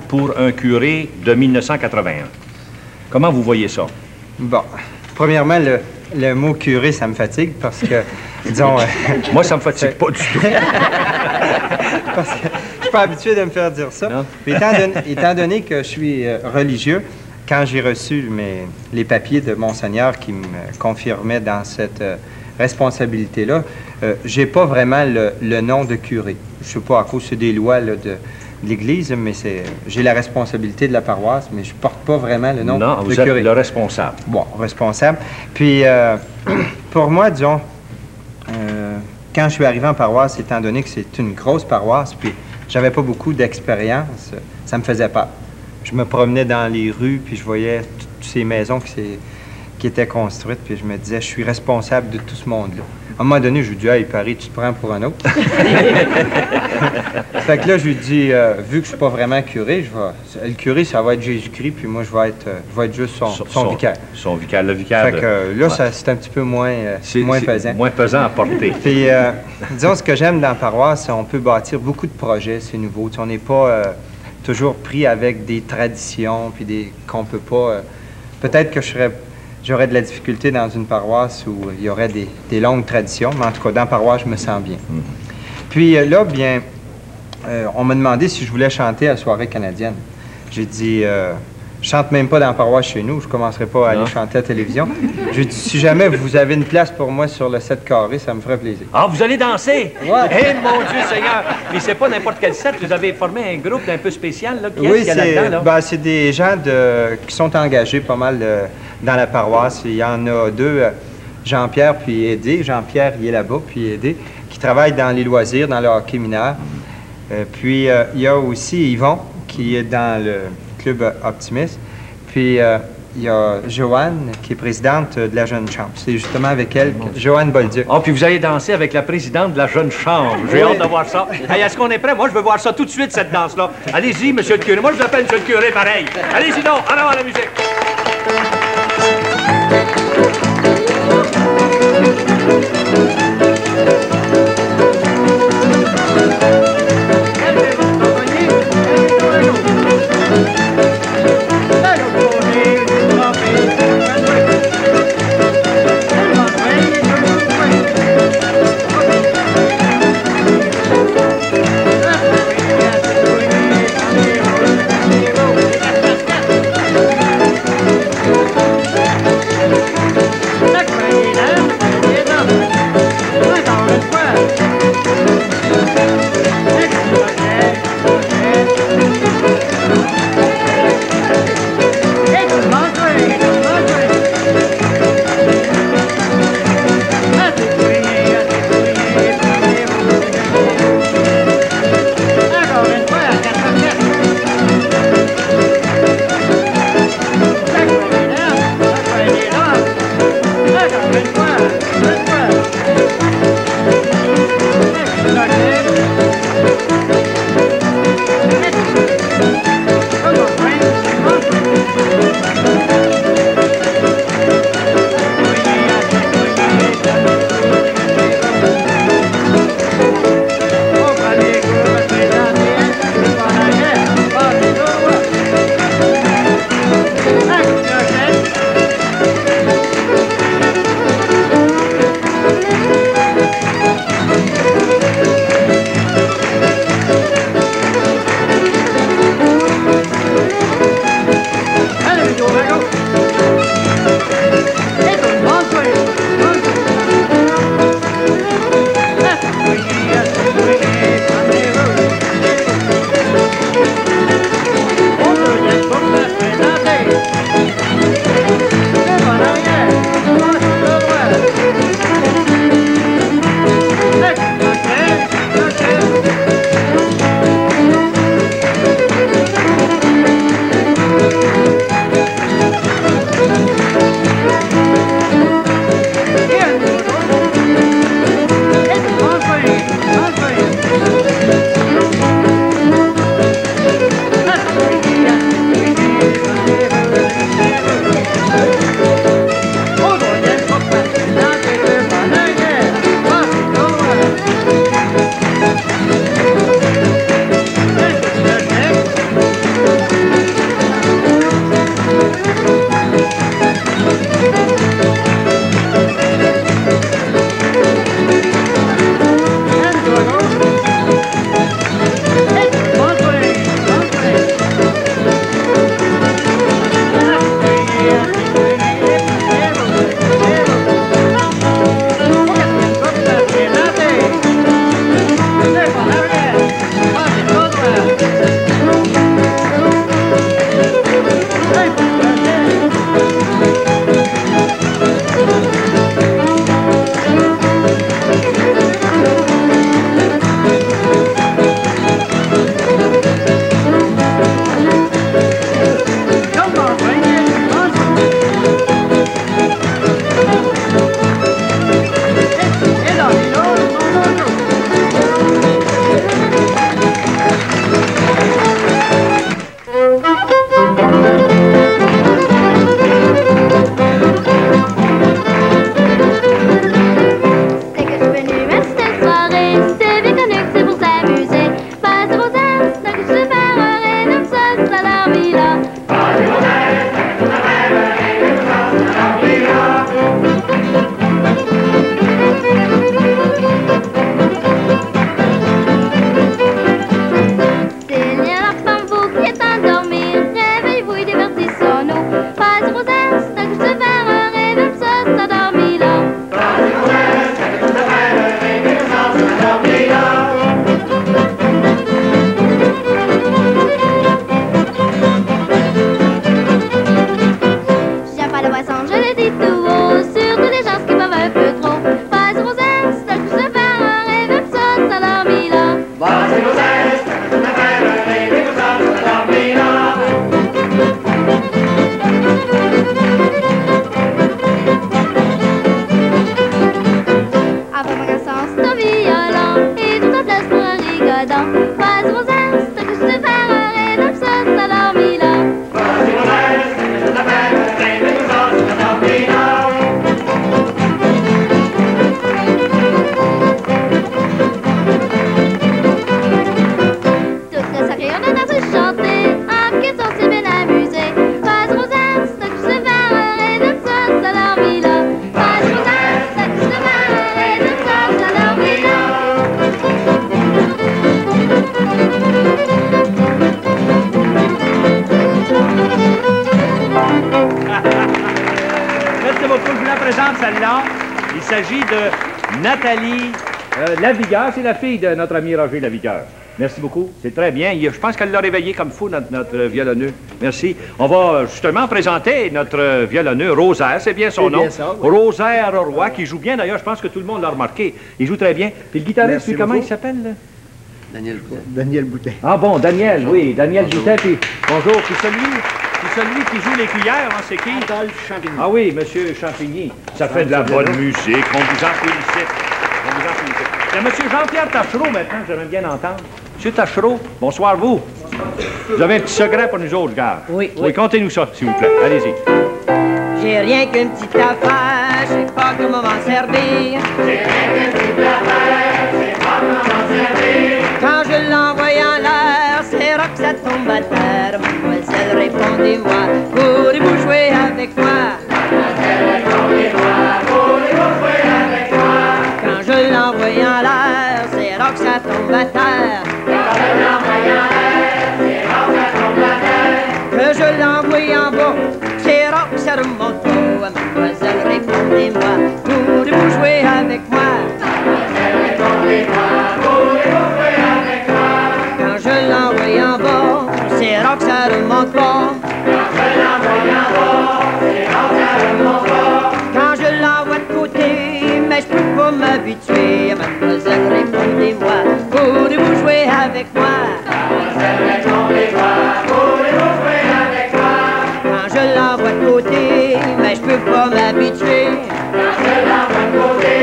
pour un curé de 1981. Comment vous voyez ça? Bon, premièrement, le mot curé, ça me fatigue parce que, disons... Moi, ça me fatigue pas du tout. Parce que je suis pas habitué de me faire dire ça. Mais étant donné que je suis religieux, quand j'ai reçu les papiers de Monseigneur qui me confirmaient dans cette responsabilité-là, j'ai pas vraiment le nom de curé. Je sais pas, à cause des lois là, de l'Église, mais j'ai la responsabilité de la paroisse, mais je porte pas vraiment le nom de curé. Non, vous êtes le responsable. Bon, responsable. Puis, pour moi, disons, quand je suis arrivé en paroisse, étant donné que c'est une grosse paroisse, puis j'avais pas beaucoup d'expérience, ça me faisait peur. Je me promenais dans les rues, puis je voyais toutes ces maisons qui étaient construites, puis je me disais, je suis responsable de tout ce monde-là. À un moment donné, je lui dis, hey, Paris, tu te prends pour un autre. Fait que là, je lui dis, vu que je suis pas vraiment curé, le curé, ça va être Jésus-Christ, puis moi, je vais être juste son vicaire. Son vicaire, le vicaire. Fait que là, ouais. C'est un petit peu moins pesant. Moins pesant à porter. Puis, disons, ce que j'aime dans la paroisse, c'est qu'on peut bâtir beaucoup de projets, c'est nouveau. T'sais, on n'est pas toujours pris avec des traditions, puis qu'on peut pas... peut-être que j'aurais de la difficulté dans une paroisse où il y aurait des longues traditions, mais en tout cas, dans la paroisse, je me sens bien. Puis là, bien, on m'a demandé si je voulais chanter à la soirée canadienne. J'ai dit, je chante même pas dans la paroisse chez nous, je commencerai pas à aller chanter à la télévision. J'ai dit, si jamais vous avez une place pour moi sur le 7 carré, ça me ferait plaisir. Ah, vous allez danser? Ouais. Eh, mon Dieu Seigneur! Mais c'est pas n'importe quel set, vous avez formé un groupe un peu spécial, là, qui oui, est là-dedans, là? Ben, c'est des gens qui sont engagés pas mal dans la paroisse. Il y en a deux, Jean-Pierre puis Aidé. Jean-Pierre, il est là-bas, puis Aidé, qui travaille dans les loisirs, dans le hockey mineur. Puis il y a aussi Yvon, qui est dans le club Optimiste. Puis il y a Joanne, qui est présidente de la Jeune Chambre. C'est justement avec elle, Joanne Bolduc. Ah, puis vous allez danser avec la présidente de la Jeune Chambre. J'ai hâte de voir ça. Hey, est-ce qu'on est prêt? Moi, je veux voir ça tout de suite, cette danse-là. Allez-y, monsieur le curé. Moi, je vous appelle monsieur le curé, pareil. Allez-y donc, en avant la musique. celle-là. Il s'agit de Nathalie Lavigueur. C'est la fille de notre ami Roger Lavigueur. Merci beaucoup. C'est très bien. Je pense qu'elle l'a réveillé comme fou, notre violonneux. Merci. On va justement présenter notre violonneux, Rosaire. C'est bien son nom. Bien ça, oui. Rosaire Roy, qui joue bien. D'ailleurs, je pense que tout le monde l'a remarqué. Il joue très bien. Puis le guitariste, lui, comment il s'appelle? Daniel Boutet. Daniel Boutet. Ah bon, Daniel, oui. Daniel Boutet. Puis bonjour. Puis celui qui joue les cuillères, hein, c'est qui? Adolphe Champigny. Ah oui, monsieur Champigny. Ça fait de la bonne musique. On vous en félicite. On vous en félicite. C'est monsieur Jean-Pierre Tachereau maintenant, j'aimerais bien entendre. Monsieur Tachereau, bonsoir vous. Bonsoir. Vous avez un petit secret pour nous autres, gars. Oui. Oui, contez-nous ça, s'il vous plaît. Allez-y. J'ai rien qu'une petite affaire, je sais pas comment m'en servir. J'ai rien qu'une petite affaire, je sais pas comment m'en servir. Quand je l'envoie en l'air, c'est rock, ça tombe à terre. Mademoiselle, répondez-moi, voulez-vous jouer avec moi? Mademoiselle, répondez-moi, voulez-vous jouer avec moi? Quand je l'envoie en l'air, c'est rock, ça tombe à terre. Quand je l'envoie en l'air, c'est rock, ça tombe à terre. Que je l'envoie en bas, c'est rock, ça remonte haut. Mademoiselle, répondez-moi, voulez-vous jouer avec moi? Mademoiselle, répondez-moi, voulez-vous jouer avec moi? Quand je l'envoie en bas, c'est rock, ça remonte pas. Quand je l'envoie en bas, c'est rock, ça remonte pas. Quand je l'envoie de côté, mais je peux pas m'habituer. Mademoiselle, répondez-moi, voulez-vous jouer avec moi? Mademoiselle, répondez-moi, voulez-vous jouer avec moi? Quand je l'envoie de côté, mais je peux pas m'habituer. Quand je l'envoie de côté,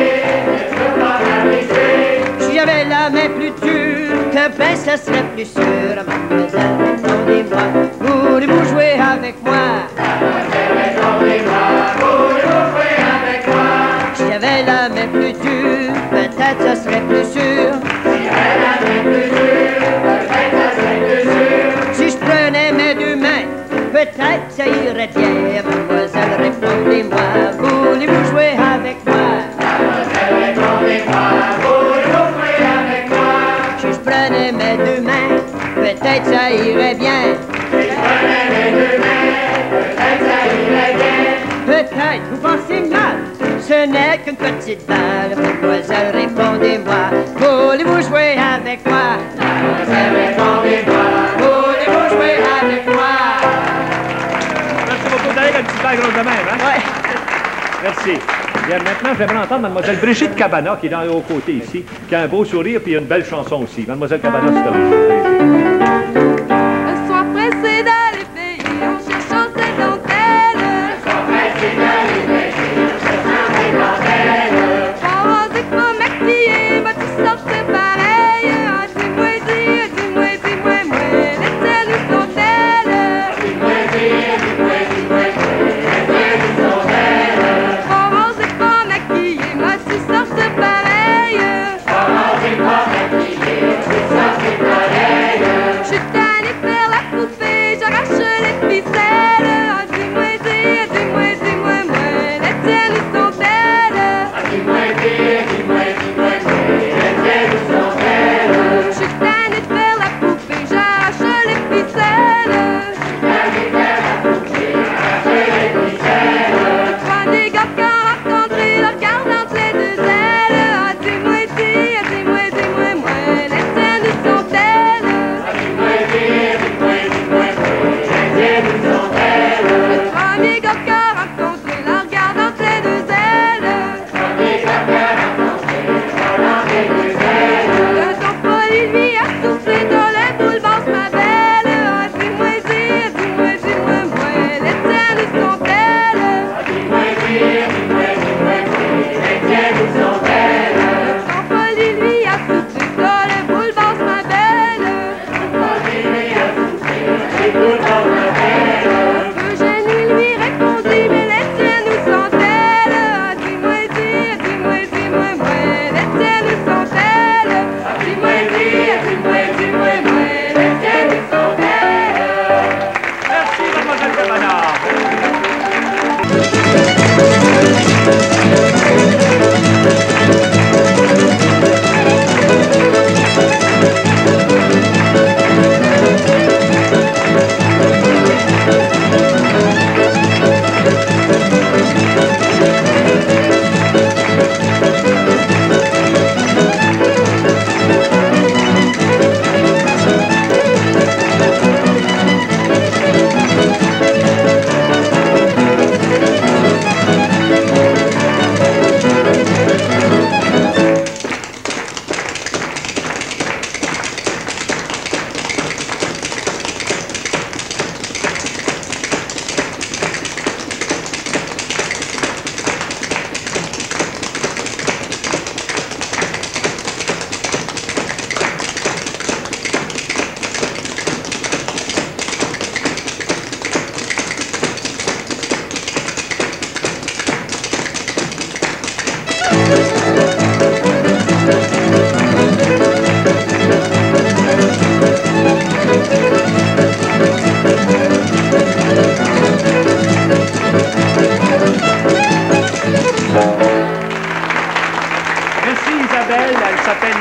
je peux pas m'habituer. Si j'avais la main plus dure, que ben ça serait plus sûr. Mademoiselle, répondez-moi, voulez-vous jouer avec moi? Mademoiselle, répondez-moi, voulez-vous jouer avec moi? Si j'avais la main plus dure, peut-être ça serait plus sûr. Si j'avais la main plus dure, peut-être ça serait plus sûr. Si je prenais mes deux mains, peut-être ça irait bien. Mademoiselle, répondez-moi, voulez-vous jouer avec moi? Mademoiselle, répondez-moi, voulez-vous jouer avec moi? Si je prenais mes deux mains, peut-être ça irait bien. Si je prenais mes deux mains, peut-être ça irait bien. Peut-être, vous pensez mal, ce n'est qu'une petite balle. Mademoiselle, répondez-moi, voulez-vous jouer avec moi? Mademoiselle, répondez-moi, voulez-vous jouer avec moi? Merci beaucoup. Vous avez une petite bague ronde de même, hein? Ouais. Merci. Bien, maintenant, j'aimerais entendre Mademoiselle Brigitte Cabana, qui est dans le haut côté ici, qui a un beau sourire et une belle chanson aussi. Mademoiselle Cabana, c'est à vous. Le soir pressé d'aller payer en cherchant ses dentelles. Sois pressé d'aller pêcher, cherchant des dentelles. Physiquement maquillée, vas-tu sortir pareil? Ah, dis-moi, moi, laissez-nous sont elles. Dis-moi, laissez-nous sont elles. Physiquement maquillée, vas-tu sortir pareil? Comment j'ai pas maquillé, c'est ça, c'est pareil.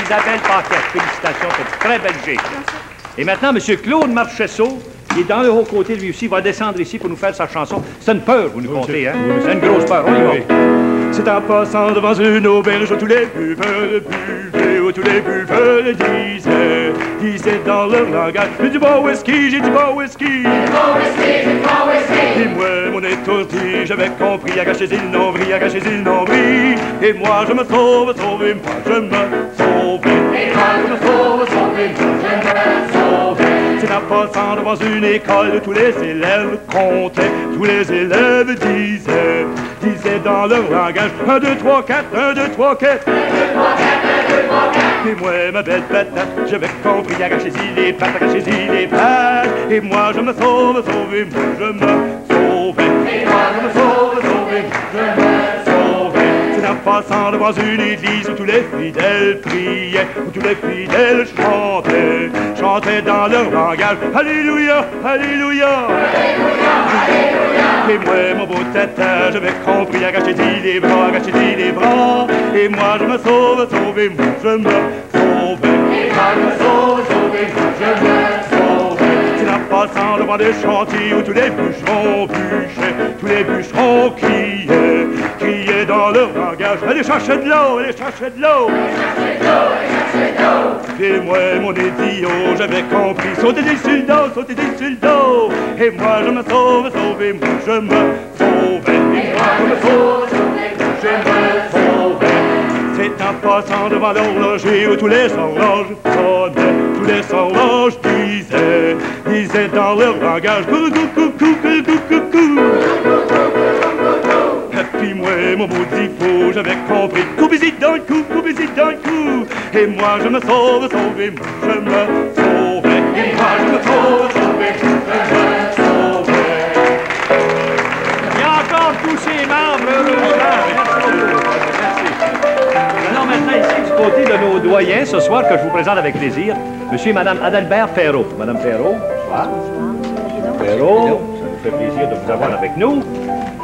Isabelle Paquette. Félicitations, c'est une très belle G. Et maintenant, M. Claude Marchessault, qui est dans le haut côté, lui aussi, va descendre ici pour nous faire sa chanson. C'est une peur, vous nous comptez, hein? C'est une grosse peur, on y va. C'est en passant devant une auberge où tous les buveurs buvaient, où tous les buveurs disaient dans leur langage, j'ai du bon whisky, j'ai du bon whisky. J'ai du bon whisky, j'ai du bon whisky. Et moi, mon étourdi, j'avais compris, agaché le nombril, agaché le nombril. Et moi, je me sauve, sauvé, moi, je me sauve. Et moi, je me sauve, sauvé, moi, je me sauve. C'est en passant devant une école où tous les élèves comptaient, tous les élèves disaient dans leur langage 1, 2, 3, 4, 1, 2, 3, 4. 1, 2, 3, 4, 1, 2, 3, 4. Et moi, ma belle patate, j'avais compris, arrachez-y les pattes, arrachez-y les pattes. Et moi, je me sauve, sauvé, moi, je me sauve. Et moi, je me sauve, sauvé, je me sauve. C'est en passant devant une église où tous les fidèles priaient, où tous les fidèles chantaient dans leur langage. Alléluia, alléluia. Alléluia, alléluia. Et moi, mon beau tata, j'avais compris, arrachez-y les bras, arrachez-y les bras. Et moi, je me sauve, sauvé, moi, je me sauve. Et moi, je me sauve, sauvé, moi, je me sauve. C'est en passant devant des chantiers où tous les bûcherons bûchaient, tous les bûcherons criaient dans leur langage. Allez chercher de l'eau, allez chercher de l'eau. Allez chercher de l'eau, allez chercher de l'eau. Et moi, mon idiot, j'avais compris, sautez-y sur le dos, sautez-y sur le dos. Et moi, je me sauve, sauvé, moi, je me sauve. Et moi, je me sauve, sauvé, moi, je me sauve. C'est en passant devant l'horloger où tous les horloges sonnaient, tous les horloges disaient dans leur langage coucou, coucou, coucou, coucou. Et puis moi, mon maudit fou, j'avais compris, coupez-y dans le cou, coupez-y dans le cou. Et moi, je me sauve, sauvé, moi, je me sauve. Et moi, je me sauve, sauvé, je me sauve. Il y a encore tous ces membres, heureusement. Alors maintenant, ici, du côté de nos doyens, ce soir, que je vous présente avec plaisir, Monsieur et Madame Adalbert Perrault. Madame Perrault, bonsoir. Perrault, ça nous fait plaisir de vous avoir avec nous.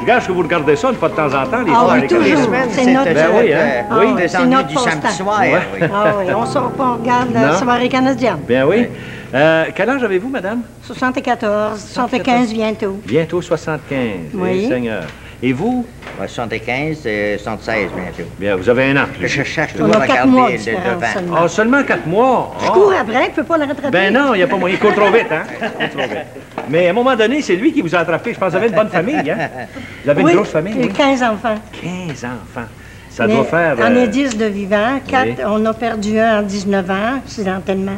Je gâche que vous regardez ça une fois de temps en temps, les soirs. Oui, toujours. C'est notre... Ben oui, hein? Ah, Oui. c'est notre du samedi soir. Ouais. Oui. Ah oui, on sort pas, on regarde la soirée canadienne. Bien oui. Quel âge avez-vous, madame? 74, 75 bientôt. Bientôt 75. Oui. Seigneur. Et vous? 75 et 76 bientôt. Bien, vous avez un an. Je cherche On toujours a à 4 mois de garder le différence devant. seulement. Ah, seulement 4 mois? Je cours après, il ne peut pas le rattraper. Ben non, il n'y a pas moyen. Il court trop vite, hein? Il court trop vite. Mais à un moment donné, c'est lui qui vous a attrapé. Je pense que vous avez une bonne famille, hein? Vous avez une grosse famille? Oui, Oui? 15 enfants. 15 enfants. Ça Mais doit faire... on est 10 de vivants. 4, oui. on a perdu un en 19 ans, accidentellement.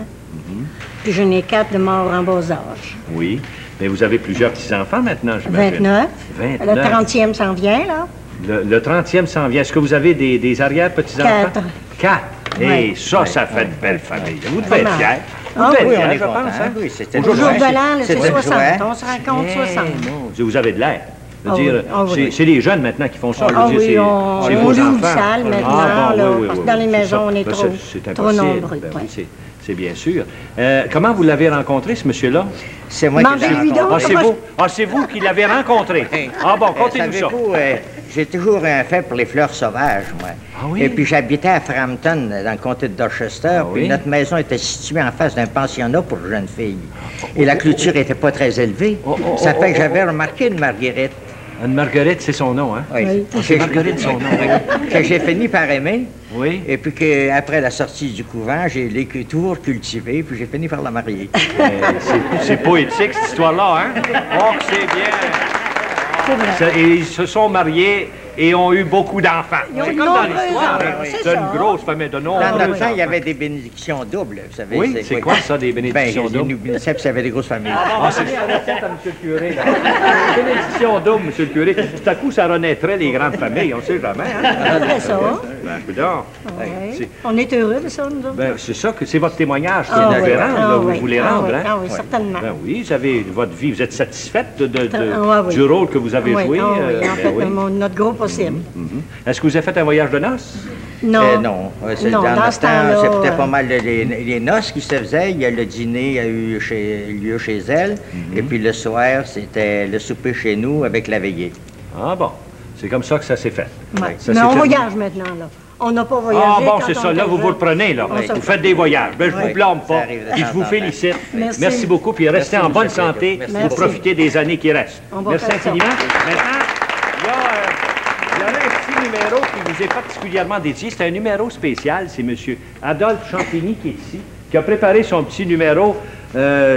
Puis j'en ai 4 de morts en bas âge. Oui. Mais vous avez plusieurs petits-enfants maintenant, j'imagine. 29. 29. Le 30e s'en vient, là. Le 30e s'en vient. Est-ce que vous avez des arrière-petits-enfants? 4. 4. Ouais. Et ça fait une belle famille. Vous devez être Vraiment. fiers. Vous Ah devez être oui, fiers, on est je content. pense. Hein? Oui, c'était Au jour de l'an, là, c'est C'était 60. joie. On se rencontre 60. Mon Dieu, vous avez de l'air. Je veux Ah dire, oui, ah oui. c'est les jeunes maintenant qui font ça. Ah Je veux dire, oui, c'est on vos loue une enfants. salle maintenant, Ah, bon, là, oui, parce oui, que dans oui, les c'est maisons, ça. on est Ben, trop- c'est trop impossible. nombreux, Ben ouais. oui, c'est bien sûr. Comment vous l'avez rencontré, ce monsieur-là? C'est moi qui l'ai Mangez-lui donc. rencontré. Ah, c'est vous. Ah, c'est vous qui l'avez rencontré. Ah bon, contez-nous ça. Savez-vous, j'ai toujours un fait pour les fleurs sauvages, moi. Ah oui? Et puis j'habitais à Frampton, dans le comté de Dorchester, Ah puis oui? notre maison était située en face d'un pensionnat pour jeunes filles. Et la clôture n'était pas très élevée. Ça fait que j'avais remarqué une marguerite. Une Marguerite, c'est son nom, hein? Oui. C'est Marguerite, son nom. Que j'ai fini par aimer. Oui. Et puis qu'après la sortie du couvent, j'ai l'ai toujours cultivé, puis j'ai fini par la marier. C'est poétique, cette histoire-là, hein? Oh, que c'est bien. C'est vrai. Et ils se sont mariés et ont eu beaucoup d'enfants. Ils ont C'est eu comme dans nombreux l'histoire. enfants, hein? c'est C'est ça. une grosse famille de nombreux Dans notre temps, il y enfants. avait des bénédictions doubles, vous savez. Oui, c'est quoi ça, des bénédictions doubles? Les bénédictions, ça avait des grosses familles. Ah, c'est ça, à M. le curé. Là. Bénédiction double, M. le curé. Tout à coup, ça renaîtrait les grandes familles, on ne sait jamais. Hein? Après ça, Ben, coudonc. ouais. c'est- On est heureux de ça, nous autres. Ben, c'est ça que c'est votre témoignage que Ah vous oui, voulez rendre, ah là, vous oui, voulez ah rendre, oui, hein? ah oui, certainement. Ben oui, vous avez votre vie, vous êtes satisfaite Ah oui. du rôle que vous avez Oui, joué? ah oui, en ben fait, oui. notre gros possible. Est-ce que vous avez fait un voyage de noces? Non. Non, c'est Non, dans dans notre ce temps, temps-là, c'était pas mal les noces qui se faisaient. Il y a le dîner a eu lieu chez elle, et puis le soir, c'était le souper chez nous avec la veillée. Ah bon, c'est comme ça que ça s'est fait. Ouais. Ça Mais s'est on fait- voyage maintenant, là. On n'a pas voyagé. Ah bon, quand c'est on ça. Là, était vous vous jeune. reprenez, là. On se Vous faites des voyages. Ben, je Oui. vous blâme Ça pas. arrive de Puis je temps vous en temps. félicite. Merci. Beaucoup. Puis restez en bonne santé pour Merci. profiter des années qui restent. On va Merci faire ça. infiniment. Maintenant, il y a un petit numéro qui vous est particulièrement dédié. C'est un numéro spécial. C'est M. Adolphe Champigny qui est ici, qui a préparé son petit numéro.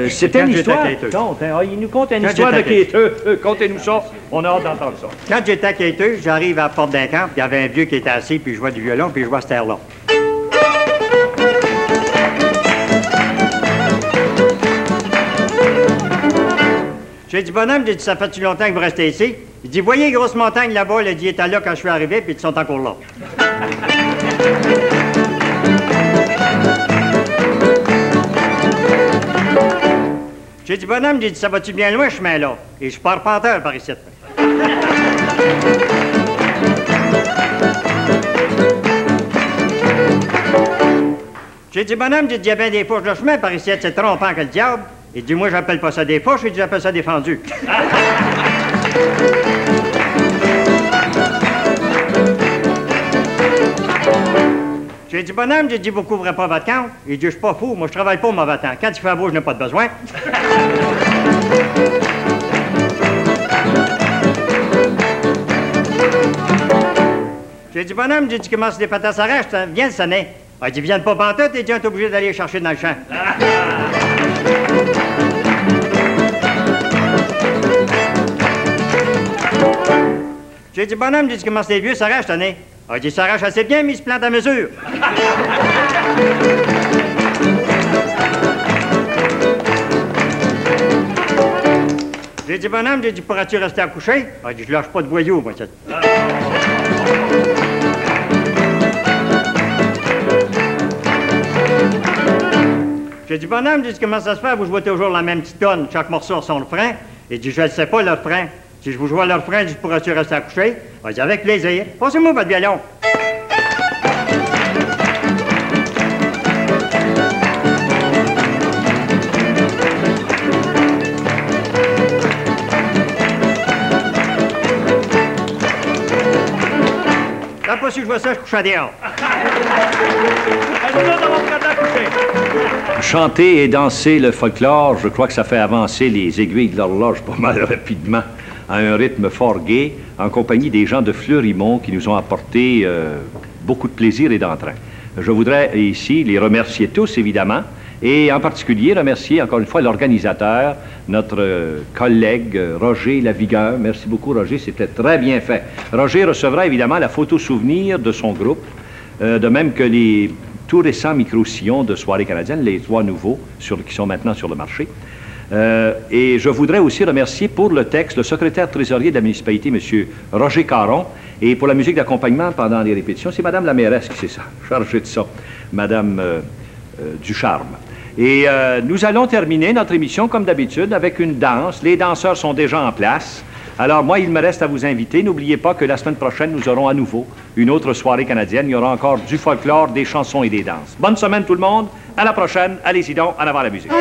C'était une histoire qu'il conte. Hein? Ah, il nous conte une histoire de quêteux. Contez-nous ça. On a hâte d'entendre ça. Quand j'étais à quêteux, j'arrive à la porte d'un camp, puis il y avait un vieux qui était assis, puis je vois du violon, puis je vois cette air-là. J'ai dit, bonhomme, j'ai dit, ça fait-tu longtemps que vous restez ici? Il dit, voyez, grosse montagne là-bas, il a dit, il était là quand je suis arrivé, puis ils sont encore là. J'ai dit, bonhomme, j'ai dit, ça va-tu bien loin, ce chemin-là? Et je pars panteur par ici. J'ai dit, bonhomme, j'ai dit, il y a bien des fourches de chemin par ici, c'est trompant que le diable. Il dit, moi, j'appelle pas ça des fourches, il dit, j'appelle ça des fendus. J'ai dit, bonhomme, j'ai dit, vous couvrez pas votre camp. Il dit, je suis pas fou, moi, je travaille pas au mauvais temps. Quand il fait beau, je n'ai pas de besoin. J'ai dit, bonhomme, j'ai dit, comment c'est des patates s'arrachent, viens le sonner. Il dit, viens pas pantoute, et dit, on est obligé d'aller chercher dans le champ. J'ai dit, bonhomme, j'ai dit, comment c'est vieux s'arrachent, tenez. Il dit, s'arrache assez bien, mais il se plante à mesure. J'ai dit, bonhomme, j'ai dit, pourras-tu rester à coucher? Il dit, je lâche pas de voyou, moi, ça. J'ai dit, bonhomme, j'ai dit, comment ça se fait? Vous jouez toujours la même petite tonne, chaque morceau a son refrain. Il dit, je ne sais pas le refrain. Si je vous joue le refrain, je pourrais-tu rester à coucher? Il dit, avec plaisir. Passez-moi votre violon. T'as pas su jouer ça, je couche à dehors. Chanter et danser le folklore, je crois que ça fait avancer les aiguilles de l'horloge pas mal rapidement, à un rythme fort gai, en compagnie des gens de Fleurimont qui nous ont apporté beaucoup de plaisir et d'entrain. Je voudrais ici les remercier tous, évidemment, et en particulier remercier encore une fois l'organisateur, notre collègue Roger Lavigueur. Merci beaucoup, Roger, c'était très bien fait. Roger recevra évidemment la photo souvenir de son groupe, de même que les tout récents micro-sillons de Soirée canadienne, les 3 nouveaux qui sont maintenant sur le marché. Et je voudrais aussi remercier pour le texte le secrétaire trésorier de la municipalité, M. Roger Caron, et pour la musique d'accompagnement pendant les répétitions, c'est Mme la mairesse qui s'est chargée de ça, Mme Ducharme. Et nous allons terminer notre émission, comme d'habitude, avec une danse. Les danseurs sont déjà en place. Alors, moi, il me reste à vous inviter. N'oubliez pas que la semaine prochaine, nous aurons à nouveau une autre soirée canadienne. Il y aura encore du folklore, des chansons et des danses. Bonne semaine, tout le monde. À la prochaine. Allez-y donc, en avant la musique.